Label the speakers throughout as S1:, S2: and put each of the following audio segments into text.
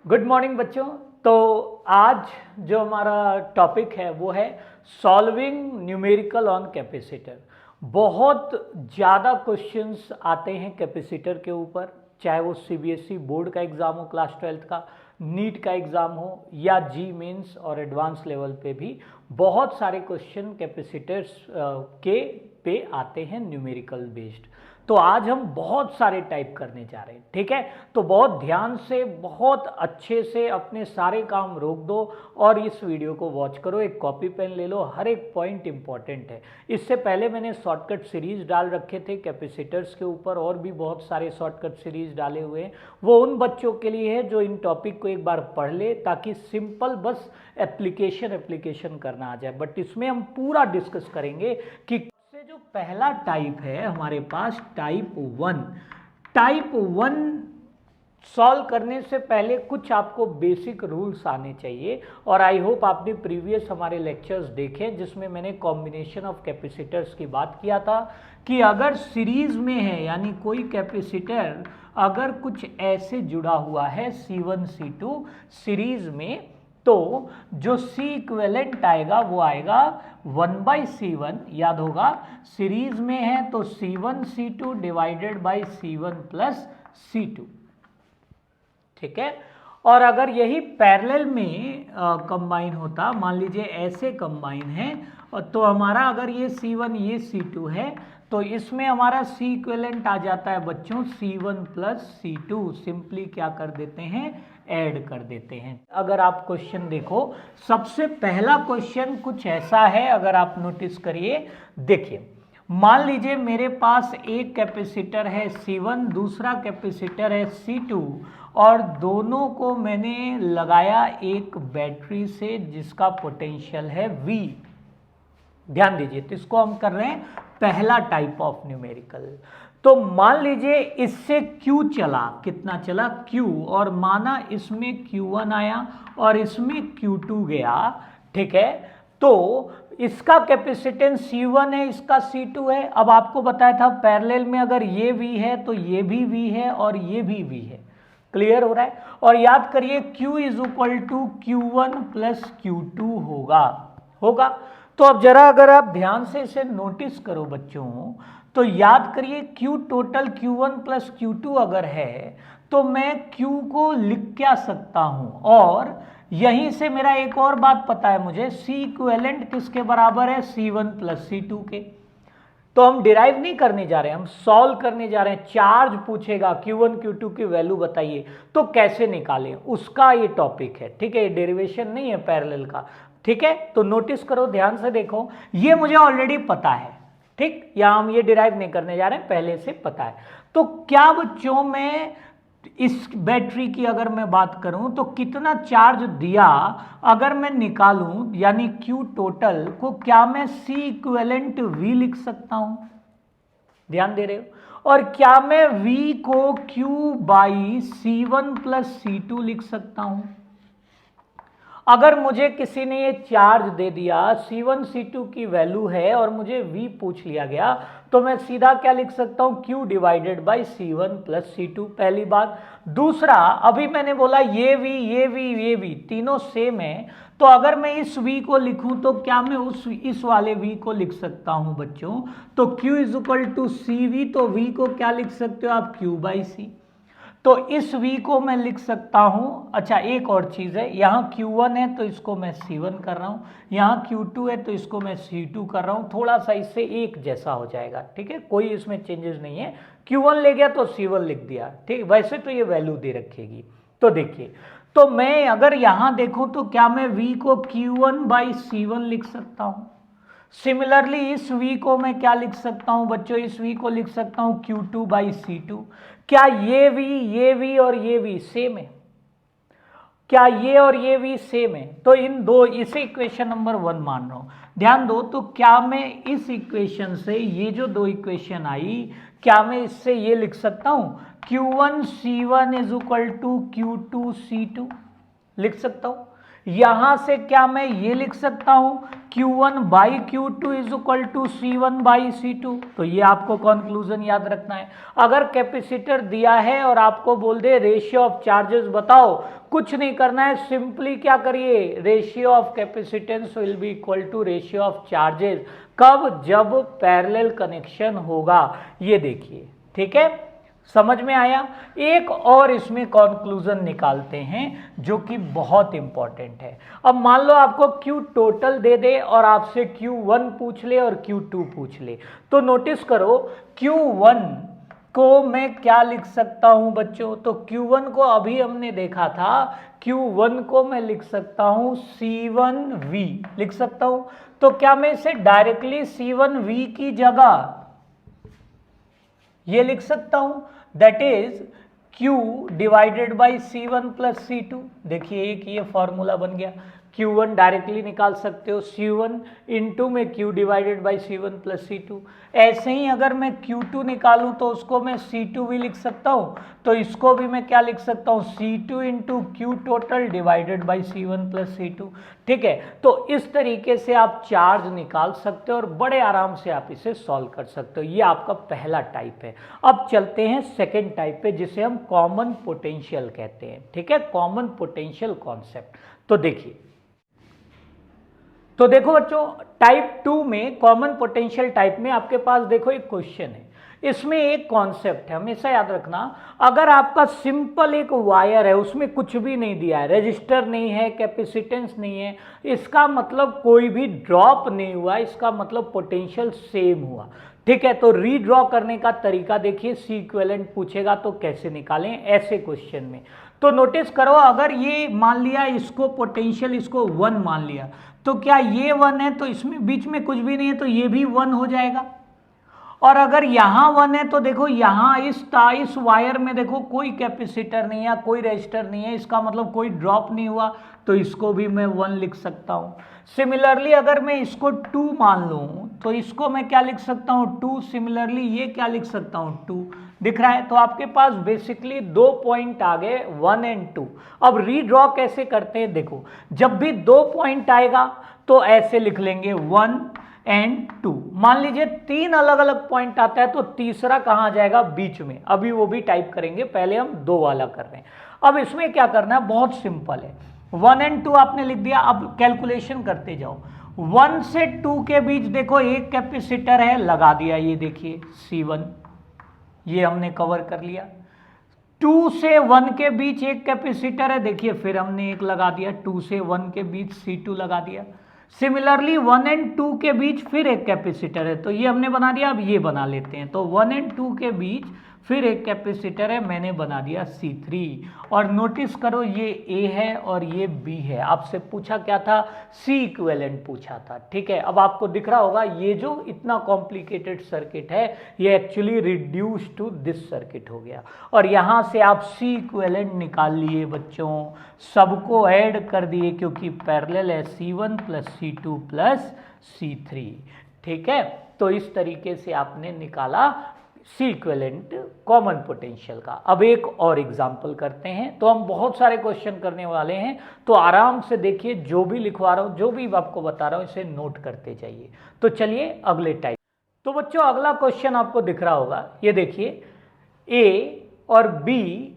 S1: Good morning बच्चों। तो आज जो हमारा टॉपिक है वो है सॉल्विंग न्यूमेरिकल ऑन कैपेसिटर। बहुत ज़्यादा क्वेश्चंस आते हैं कैपेसिटर के ऊपर, चाहे वो सीबीएसई बोर्ड का एग्ज़ाम हो, क्लास 12th का, नीट का एग्ज़ाम हो या जी मेंस और एडवांस लेवल पे भी बहुत सारे क्वेश्चन कैपेसिटर्स के पे आते हैं न्यूमेरिकल बेस्ड। तो आज हम बहुत सारे टाइप करने जा रहे हैं, ठीक है। तो बहुत ध्यान से, बहुत अच्छे से अपने सारे काम रोक दो और इस वीडियो को वॉच करो। एक कॉपी पेन ले लो, हर एक पॉइंट इंपॉर्टेंट है। इससे पहले मैंने शॉर्टकट सीरीज डाल रखे थे कैपेसिटर्स के ऊपर, और भी बहुत सारे शॉर्टकट सीरीज डाले हुए हैं। वो उन बच्चों के लिए है जो इन टॉपिक को एक बार पढ़ ले, ताकि सिंपल बस एप्लीकेशन करना आ जाए। बट इसमें हम पूरा डिस्कस करेंगे कि जो पहला टाइप है हमारे पास टाइप 1 सॉल्व करने से पहले कुछ आपको बेसिक रूल्स आने चाहिए। और आई होप आपने प्रीवियस हमारे लेक्चर्स देखे जिसमें मैंने कॉम्बिनेशन ऑफ कैपेसिटर्स की बात किया था कि अगर सीरीज में है, यानी कोई कैपेसिटर अगर कुछ ऐसे जुड़ा हुआ है C1 C2 सीरीज में, तो जो C इक्विवेलेंट आएगा वो आएगा 1/C1। याद होगा सीरीज में है तो C1 C2 divided by C1 plus C2, ठीक है। और अगर यही पैरेलल में कंबाइन होता, मान लीजिए ऐसे कंबाइन है, तो हमारा अगर ये C1 ये C2 है तो इसमें हमारा C इक्विवेलेंट आ जाता है बच्चों C1 प्लस C2। सिंपली क्या कर देते हैं, ऐड कर देते हैं। अगर आप क्वेश्चन देखो, सबसे पहला क्वेश्चन कुछ ऐसा है, अगर आप नोटिस करिए, देखिए मान लीजिए मेरे पास एक कैपेसिटर है C1, दूसरा कैपेसिटर है C2, और दोनों को मैंने लगाया एक बैटरी से जिसका पोटेंशियल है V। ध्यान दीजिए, तो इसको हम कर रहे हैं पहला टाइप ऑफ न्यूमेरिकल। तो मान लीजिए इससे Q चला, कितना चला Q, और माना इसमें Q1 आया और इसमें Q2 गया, ठीक है। तो इसका कैपेसिटेंस C1 है, इसका C2 है। अब आपको बताया था पैरेलल में अगर ये V है तो ये भी V है और ये भी V है। क्लियर हो रहा है। और याद करिए Q is equal to Q1 plus Q2 होगा। तो अब जरा अगर आप ध्यान से इसे नोटिस करो बच्चों, तो याद करिए Q total Q1 plus Q2 अगर है तो मैं Q को लिख क्या सकता हूं। और यहीं से मेरा एक और बात पता है मुझे, C इक्विवेलेंट किसके बराबर है, C1 प्लस C2 के। तो हम डिराइव नहीं करने जा रहे हैं, हम सॉल्व करने जा रहे हैं। चार्ज पूछेगा Q1 Q2 की वैल्यू बताइए, तो कैसे निकालें उसका ये टॉपिक है, ठीक है। ये डेरिवेशन नहीं है पैरेलल का, ठीक है। तो नोटिस करो, ध्यान से देखो, ये मुझे ऑलरेडी पता है, ठीक। यहां हम ये डिराइव नहीं करने जा रहे हैं, पहले से पता है। तो क्या बच्चों में इस बैटरी की अगर मैं बात करूं तो कितना चार्ज दिया अगर मैं निकालूं, यानी Q टोटल को, क्या मैं C इक्विवेलेंट V लिख सकता हूं, ध्यान दे रहे हो। और क्या मैं V को Q by C1 plus C2 लिख सकता हूं। अगर मुझे किसी ने ये चार्ज दे दिया, C1 C2 की वैल्यू है और मुझे V पूछ लिया गया, तो मैं सीधा क्या लिख सकता हूं, Q divided by C1 plus C2, पहली बात। दूसरा, अभी मैंने बोला ये V तीनों सेम है, तो अगर मैं इस V को लिखूं तो क्या मैं इस वाले V को लिख सकता हूं बच्चों। तो Q is equal to CV, तो V को क्या लिख सकते हो आप, Q बाई C। तो इस V को मैं लिख सकता हूं। अच्छा, एक और चीज है, यहां Q1 है तो इसको मैं C1 कर रहा हूं, यहां Q2 है तो इसको मैं C2 कर रहा हूं। थोड़ा सा इससे एक जैसा हो जाएगा, ठीक है, कोई इसमें चेंजेस नहीं है। Q1 ले गया तो C1 लिख दिया, ठीक। वैसे तो ये वैल्यू दे रखेगी। तो देखिए, तो मैं अगर यहां देखूं तो क्या मैं V को Q1 बाई C1 लिख सकता हूं। सिमिलरली इस V को मैं क्या लिख सकता हूं बच्चों, इस V को लिख सकता हूं Q2 बाई C2। क्या ये V और ये V सेम है, क्या ये और ये V सेम है। तो इन दो, इसे इक्वेशन नंबर 1 मान रहा हूं, ध्यान दो। तो क्या मैं इस इक्वेशन से, ये जो दो इक्वेशन आई, क्या मैं इससे ये लिख सकता हूं, Q1 C1 is equal to Q2 C2 लिख सकता हूं। यहां से क्या मैं ये लिख सकता हूं Q1 by Q2 is equal to C1 by C2। तो ये आपको कंक्लूजन याद रखना है। अगर कैपेसिटर दिया है और आपको बोल दे रेशियो ऑफ चार्जेस बताओ, कुछ नहीं करना है, सिंपली क्या करिए, ratio of capacitance will be equal to ratio of charges. कब? जब पैरेलल कनेक्शन होगा। ये देखिए, ठीक है, समझ में आया। एक और इसमें कंक्लूजन निकालते हैं जो कि बहुत इंपॉर्टेंट है। अब मान लो आपको Q टोटल दे दे और आपसे Q1 पूछ ले और Q2 पूछ ले, तो नोटिस करो Q1 को मैं क्या लिख सकता हूं बच्चों? तो Q1 को अभी हमने देखा था, Q1 को मैं लिख सकता हूं C1V लिख सकता हूं। तो क्या मैं इसे डायरेक्टली C1V की जगह ये लिख सकता हूं, that is Q divided by C1 plus C2। देखिए एक ये फॉर्मूला बन गया। Q1 डायरेक्टली निकाल सकते हो, C1 इंटू में Q divided by C1 plus C2। ऐसे ही अगर मैं Q2 निकालूं तो उसको मैं C2 भी लिख सकता हूं, तो इसको भी मैं क्या लिख सकता हूं, C2 into Q total divided by C1 plus C2। ठीक है, तो इस तरीके से आप चार्ज निकाल सकते हो और बड़े आराम से आप इसे सॉल्व कर सकते हो। ये आपका पहला टाइप है। अब चलते हैं सेकेंड टाइप पे, जिसे हम कॉमन पोटेंशियल कहते हैं। ठीक है, कॉमन पोटेंशियल कॉन्सेप्ट। तो देखो बच्चों, टाइप 2 में, कॉमन पोटेंशियल टाइप में आपके पास देखो एक क्वेश्चन है। इसमें एक कॉन्सेप्ट है, हमेशा याद रखना, अगर आपका सिंपल एक वायर है, उसमें कुछ भी नहीं दिया है, रेजिस्टर नहीं है, कैपेसिटेंस नहीं है, इसका मतलब कोई भी ड्रॉप नहीं हुआ, इसका मतलब पोटेंशियल सेम हुआ। ठीक है, तो रीड्रॉ करने का तरीका देखिए, सी इक्विवेलेंट पूछेगा तो कैसे निकालें ऐसे क्वेश्चन में। तो नोटिस करो, अगर ये मान लिया इसको पोटेंशियल, इसको 1 मान लिया, तो क्या ये 1 है तो इसमें बीच में कुछ भी नहीं है तो ये भी 1 हो जाएगा। और अगर यहां 1 है तो देखो यहां इस वायर में देखो कोई कैपेसिटर नहीं है, कोई रेजिस्टर नहीं है, इसका मतलब कोई ड्रॉप नहीं हुआ, तो इसको भी मैं 1 लिख सकता हूं। सिमिलरली अगर मैं इसको 2 मान लूं तो इसको मैं क्या लिख सकता हूं, 2। सिमिलरली ये क्या लिख सकता हूं, 2। दिख रहा है? तो आपके पास बेसिकली 2 पॉइंट आ गए, 1 एंड 2। अब रीड्रॉ कैसे करते हैं, देखो जब भी 2 पॉइंट आएगा तो ऐसे लिख लेंगे 1 एंड 2। मान लीजिए 3 अलग अलग पॉइंट आता है तो तीसरा कहां जाएगा, बीच में। अभी वो भी टाइप करेंगे, पहले हम 2 वाला कर रहे हैं। अब इसमें क्या करना है, बहुत सिंपल है। 1 एंड 2 आपने लिख दिया, अब कैलकुलेशन करते जाओ। 1 से 2 के बीच देखो एक कैपेसिटर है, लगा दिया, ये देखिए C1, ये हमने कवर कर लिया। 2 से 1 के बीच एक कैपेसिटर है, देखिए फिर हमने एक लगा दिया, 2 से 1 के बीच C2 लगा दिया। सिमिलरली 1 एंड 2 के बीच फिर एक कैपेसिटर है, तो ये हमने बना दिया। अब ये बना लेते हैं, तो 1 एंड 2 के बीच फिर एक कैपेसिटर है, मैंने बना दिया C3। और नोटिस करो ये A है और ये B है। आपसे पूछा क्या था, C इक्विवेलेंट पूछा था। ठीक है, अब आपको दिख रहा होगा ये जो इतना कॉम्प्लिकेटेड सर्किट है ये actually reduce to this circuit हो गया। और यहां से आप C इक्विवेलेंट निकाल लिए बच्चों, सबको ऐड कर दिए क्योंकि पैरेलल है, C1 plus C2 plus C3। ठीक है, तो इस तरीके से आपने निकाला सी इक्विवेलेंट कॉमन पोटेंशियल का। अब एक और एग्जांपल करते हैं, तो हम बहुत सारे क्वेश्चन करने वाले हैं, तो आराम से देखिए, जो भी लिखवा रहा हूं, जो भी आपको बता रहा हूं, इसे नोट करते जाइए। तो चलिए अगले टाइप। तो बच्चों अगला क्वेश्चन आपको दिख रहा होगा, ये देखिए ए और बी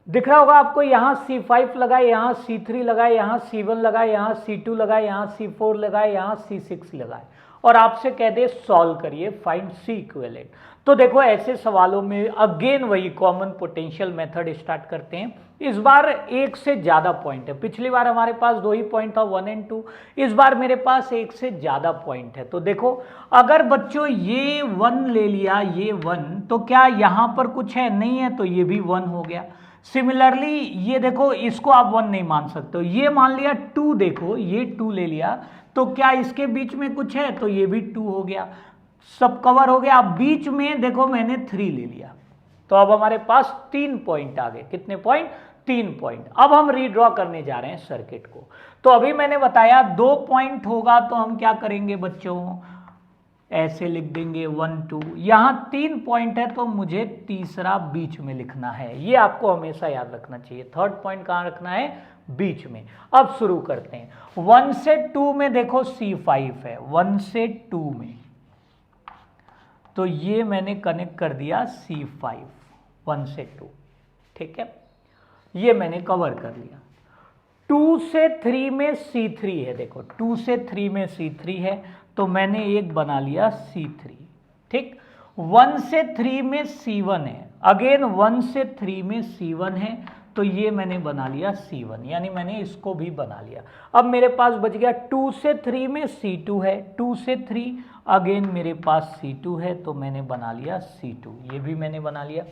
S1: दिख रहा होगा आपको, यहां C5 लगाए, यहां C3 लगाए, यहां C1 लगाए, यहां C2 लगाए, यहां C4 लगाए, यहां C6 लगाए, और आपसे कह दे सॉल्व करिए, फाइंड C इक्विवेलेंट। तो देखो ऐसे सवालों में अगेन वही कॉमन पोटेंशियल मेथड स्टार्ट करते हैं। इस बार एक से ज्यादा पॉइंट है, पिछली बार हमारे पास 2 ही पॉइंट था, 1 एंड 2। इस बार मेरे पास एक से ज्यादा पॉइंट है। तो देखो अगर बच्चों ये 1 ले लिया, ये 1, तो क्या यहां पर कुछ है, नहीं है, तो ये भी 1 हो गया। सिमिलरली ये देखो, इसको आप 1 नहीं मान सकते हो, ये मान लिया 2, देखो ये 2 ले लिया, तो क्या इसके बीच में कुछ है, तो ये भी 2 हो गया, सब कवर हो गया। अब बीच में देखो मैंने 3 ले लिया, तो अब हमारे पास 3 पॉइंट आ गए। कितने पॉइंट, 3 पॉइंट। अब हम रीड्रॉ करने जा रहे हैं सर्किट को। तो अभी मैंने बताया 2 पॉइंट होगा तो हम क्या करेंगे बच्चों, ऐसे लिख देंगे 1 2, यहाँ 3 पॉइंट है तो मुझे तीसरा बीच में लिखना है, ये आपको हमेशा याद रखना चाहिए। थर्ड पॉइंट कहाँ रखना है? बीच में। अब शुरू करते हैं। 1 से 2 में देखो C5 है, 1 से 2 में, तो ये मैंने कनेक्ट कर दिया C5, 1 से 2, ठीक है, ये मैंने कवर कर लिया। 2 से 3 में C3 है, देखो 2 से 3 में C3 है तो मैंने एक बना लिया C3, ठीक। 1 से 3 में C1 है, अगेन 1 से 3 में C1 है तो ये मैंने बना लिया C1, यानी मैंने इसको भी बना लिया। अब मेरे पास बच गया 2 से 3 में C2 है, 2 से 3 अगेन मेरे पास C2 है तो मैंने बना लिया C2, ये भी मैंने बना लिया।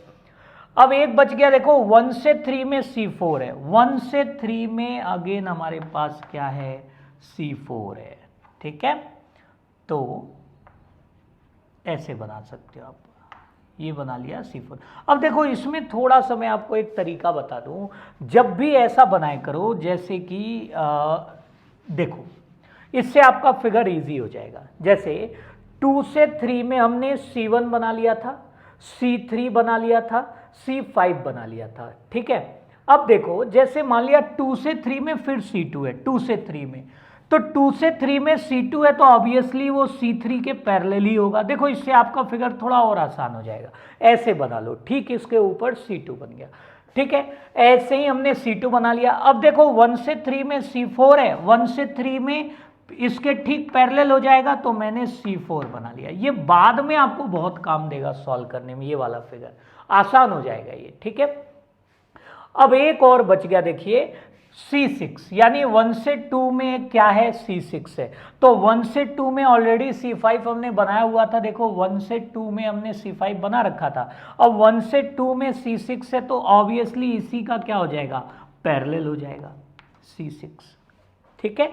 S1: अब एक बच गया, देखो 1 से 3 में C4 है, 1 से 3 में अगेन हमारे पास क्या है? C4 है, ठीक है, तो ऐसे बना सकते हो आप, ये बना लिया C4। अब देखो इसमें थोड़ा सा मैं आपको एक तरीका बता दूं, जब भी ऐसा बनाए करो जैसे कि देखो इससे आपका फिगर इजी हो जाएगा। जैसे 2 से 3 में हमने C1 बना लिया था, C3 बना लिया था, C5 बना लिया था, ठीक है। अब देखो जैसे मान लिया 2 से 3 में फिर C2 है, 2 से 3 में, तो 2 से 3 में C2 है तो ऑब्वियसली वो C3 के पैरेलल ही होगा। देखो इससे आपका फिगर थोड़ा और आसान हो जाएगा, ऐसे बना लो, ठीक, इसके ऊपर C2 बन गया, ठीक है। ऐसे ही हमने C2 बना लिया। अब देखो 1 से 3 में C4 है, 1 से 3 में इसके ठीक पैरेलल हो जाएगा तो मैंने C4 बना लिया। ये बाद में आपको बहुत काम देगा सॉल्व करने में, ये वाला फिगर आसान हो जाएगा ये, ठीक है। अब एक और बच गया, देखिए C6, यानी 1 से 2 में क्या है? C6 है, तो 1 से 2 में ऑलरेडी C5 हमने बनाया हुआ था, देखो 1 से 2 में हमने C5 बना रखा था। अब 1 से 2 में C6 है तो ऑब्वियसली इसी का क्या हो जाएगा? पैरेलल हो जाएगा C6, ठीक है,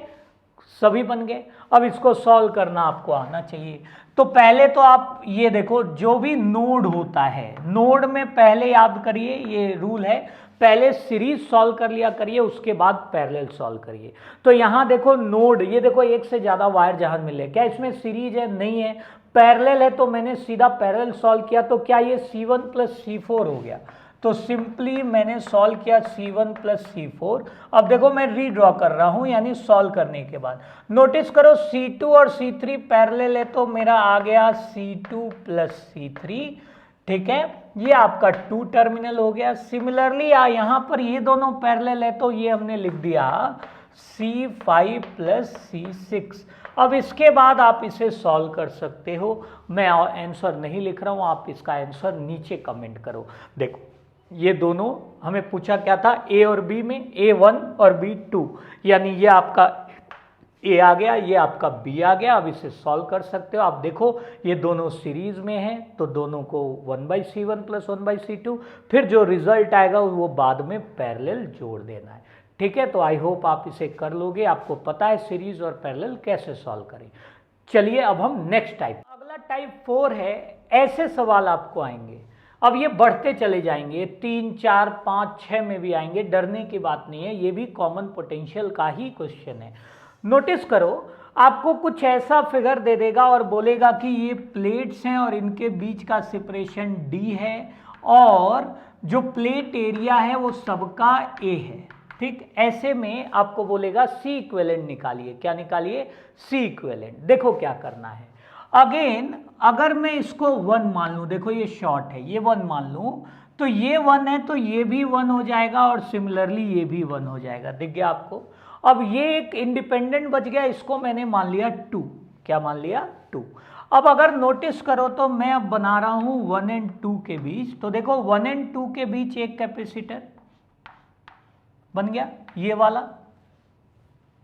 S1: सभी बन गए। अब इसको सॉल्व करना आपको आना चाहिए। तो पहले तो आप ये देखो, जो भी नोड होता है, नोड में पहले याद करिए, ये रूल है, पहले सीरीज सॉल्व कर लिया करिए, उसके बाद पैरेलल सॉल्व करिए। तो यहाँ देखो नोड, ये देखो एक से ज़्यादा वायर जहाँ मिले, क्या इसमें सीरीज है? नहीं है। पैरेलल है तो मैंने सीधा पैरेलल सॉल्व किया, तो क्या ये C1 प्लस C4 हो गया? तो सिंपली मैंने सॉल्व किया C1 प्लस C4। अब देखो मैं रीड्रॉ कर रहा हूं, यानी सॉल्व करने के बाद नोटिस करो C2 और C3 पैरेलल है तो मेरा आ गया C2 प्लस C3, ठीक है, ये आपका 2 टर्मिनल हो गया। सिमिलरली यहाँ पर ये दोनों पैरेलल है तो ये हमने लिख दिया C5 प्लस C6। अब इसके बाद आप इसे सॉल्व कर सकते हो, मैं आंसर नहीं लिख रहा हूं, आप इसका आंसर नीचे कमेंट करो। देखो ये दोनों हमें पूछा क्या था? A और B में, A1 और B2, यानी ये आपका A आ गया, ये आपका B आ गया। अब इसे सॉल्व कर सकते हो। आप देखो ये दोनों सीरीज में हैं तो दोनों को 1/C1 प्लस 1/C2, फिर जो रिजल्ट आएगा वो बाद में पैरेलल जोड़ देना है, ठीक है। तो आई होप आप इसे कर लोगे, आपको पता है सीरीज और पैरेलल कैसे सॉल्व करें। चलिए अब हम नेक्स्ट टाइप, अगला टाइप 4 है। ऐसे सवाल आपको आएंगे, अब ये बढ़ते चले जाएंगे, 3 4 5 6 में भी आएंगे, डरने की बात नहीं है, ये भी कॉमन पोटेंशियल का ही क्वेश्चन है। नोटिस करो, आपको कुछ ऐसा फिगर दे देगा और बोलेगा कि ये प्लेट्स हैं और इनके बीच का सेपरेशन D है और जो प्लेट एरिया है वो सबका A है, ठीक। ऐसे में आपको बोलेगा C इक्विवेलेंट निकालिए। क्या निकालिए? C equivalent. देखो क्या करना है, अगेन अगर मैं इसको 1 मान लूं, देखो ये शॉर्ट है, ये 1 मान लूं तो ये 1 है तो ये भी 1 हो जाएगा और सिमिलरली ये भी 1 हो जाएगा, दिख गया आपको। अब ये एक इंडिपेंडेंट बच गया, इसको मैंने मान लिया 2। क्या मान लिया? 2। अब अगर नोटिस करो तो मैं अब बना रहा हूं 1 और 2 के बीच, तो देखो 1 और 2 के बीच एक कैपेसिटर बन गया, ये वाला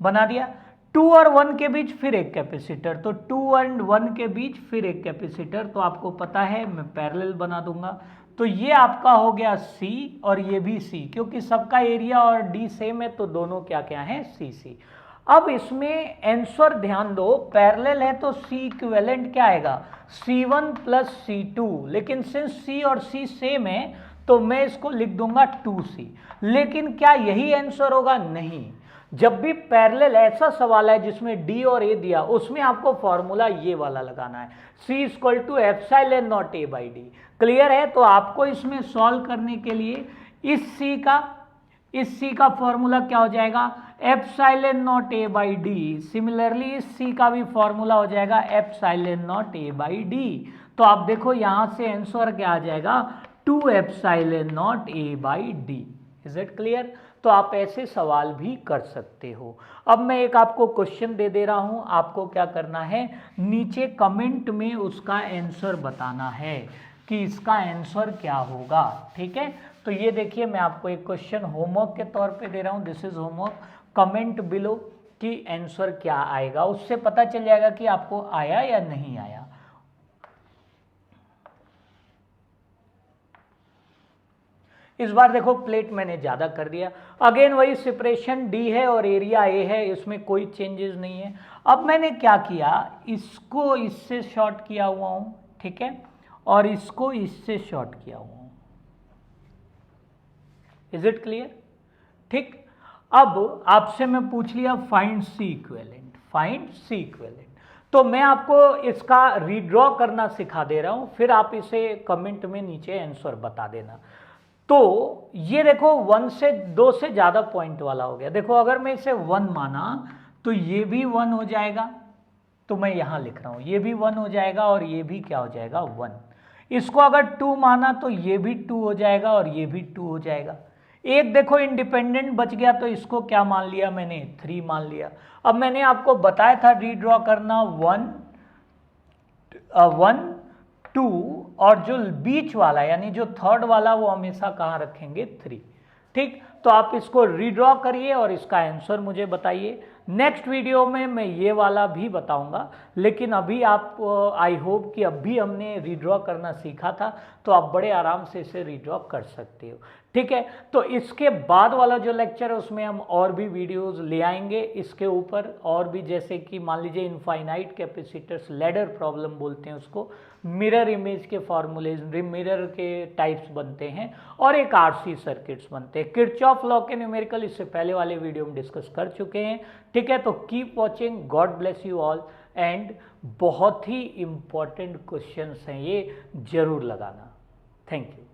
S1: बना दिया। 2 और 1 के बीच फिर एक कैपेसिटर, तो 2 और 1 के बीच फिर एक कैपेसिटर, तो आपको पता है मैं पैरेलल बना दूंगा। तो ये आपका हो गया C और ये भी C, क्योंकि सबका एरिया और D सेम है तो दोनों क्या क्या हैं? C। अब इसमें आंसर ध्यान दो, पैरेलल है तो C इक्विवेलेंट क्या आएगा? C1 प्लस C2, लेकिन सिंस C और C सेम है तो मैं इसको लिख दूंगा 2C। लेकिन क्या यही आंसर होगा? नहीं। जब भी पैरेलल ऐसा सवाल है जिसमें डी और ए दिया, उसमें आपको फॉर्मूला ये वाला लगाना है, C equal to epsilon not A by D. Clear है? तो आपको इसमें सॉल्व करने के लिए इस C का फॉर्मूला क्या हो जाएगा, epsilon not A by D. Similarly इस C का भी फॉर्मूला हो जाएगा epsilon not A by D. तो आप देखो यहां से आंसर क्या आ जाएगा, 2 epsilon not A by D. Is it clear? तो आप ऐसे सवाल भी कर सकते हो। अब मैं एक आपको क्वेश्चन दे दे रहा हूं, आपको क्या करना है, नीचे कमेंट में उसका आंसर बताना है कि इसका आंसर क्या होगा। ठीक है? तो ये देखिए, मैं आपको एक क्वेश्चन होमवर्क के तौर पे दे रहा हूं, this is homework. Comment below कि आंसर क्या आएगा, उससे पता चल जाएगा कि आपको आया या नहीं आया। इस बार देखो प्लेट मैंने ज़्यादा कर दिया, अगेन वही सेपरेशन डी है और एरिया ए है, इसमें कोई चेंजेस नहीं है। अब मैंने क्या किया, इसको इससे शॉर्ट किया हुआ हूँ, ठीक है, और इसको इससे शॉर्ट किया हुआ हूँ। Is it clear? ठीक। अब आपसे मैं पूछ लिया find C equivalent, find C equivalent, तो मैं आपको इसका रीड्रॉ करना सिखा दे रहा हूँ, फिर आप इसे कमेंट में नीचे आंसर बता देना। तो ये देखो 1 से 2 से ज़्यादा पॉइंट वाला हो गया। देखो अगर मैं इसे 1 माना तो ये भी 1 हो जाएगा, तो मैं यहाँ लिख रहा हूँ ये भी 1 हो जाएगा और ये भी क्या हो जाएगा 1। इसको अगर 2 माना तो ये भी 2 हो जाएगा और ये भी 2 हो जाएगा। एक देखो इंडिपेंडेंट बच गया, तो इसको क्या मान लिया मैंने, 3 मान लिया। अब मैंने आपको बताया था रीड्रॉ करना 1 2, और जो बीच वाला यानी जो थर्ड वाला वो हमेशा कहाँ रखेंगे, 3। ठीक, तो आप इसको रीड्रॉ करिए और इसका आंसर मुझे बताइए। नेक्स्ट वीडियो में मैं ये वाला भी बताऊंगा, लेकिन अभी आप आई होप कि अभी हमने रीड्रॉ करना सीखा था, तो आप बड़े आराम से इसे रीड्रॉ कर सकते हो। ठीक है, तो इसके बाद वाला जो लेक्चर है उसमें हम और भी वीडियोस ले आएंगे इसके ऊपर, और भी, जैसे कि मान लीजिए इनफाइनाइट कैपेसिटर्स, लैडर प्रॉब्लम बोलते हैं उसको, मिरर इमेज के फॉर्मूलेज, मिरर के टाइप्स बनते हैं, और एक आरसी सर्किट्स बनते हैं। किरचॉफ लॉ के न्यूमेरिकल इससे पहले वाले वीडियो में डिस्कस कर चुके हैं। ठीक है, तो keep watching, God bless you all, and बहुत ही इंपॉर्टेंट क्वेश्चंस हैं ये, जरूर लगाना। Thank you.